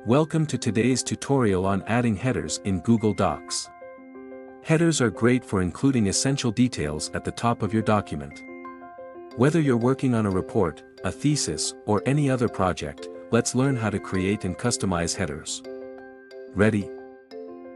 Welcome to today's tutorial on adding headers in Google Docs. Headers are great for including essential details at the top of your document. Whether you're working on a report, a thesis, or any other project, let's learn how to create and customize headers. Ready?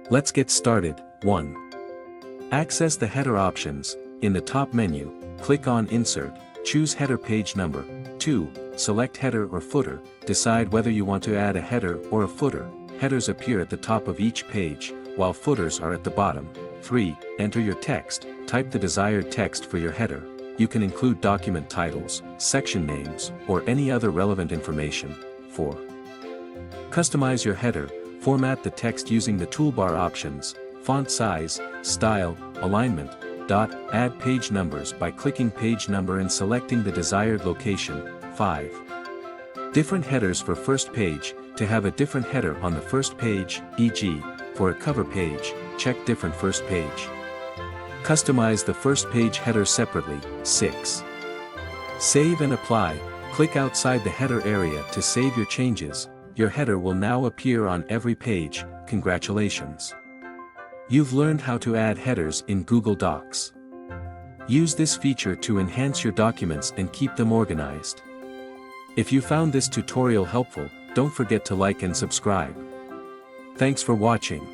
Let's get started. 1. Access the header options. In the top menu, click on Insert, choose Header Page Number. 2. Select Header or Footer, decide whether you want to add a header or a footer. Headers appear at the top of each page, while footers are at the bottom. 3. Enter your text, type the desired text for your header. You can include document titles, section names, or any other relevant information. 4. Customize your header, format the text using the toolbar options, font size, style, alignment. Add page numbers by clicking page number and selecting the desired location. 5. Different headers for first page. To have a different header on the first page, e.g., for a cover page, check different first page. Customize the first page header separately. 6. Save and apply. Click outside the header area to save your changes. Your header will now appear on every page. Congratulations! You've learned how to add headers in Google Docs. Use this feature to enhance your documents and keep them organized. If you found this tutorial helpful, don't forget to like and subscribe. Thanks for watching.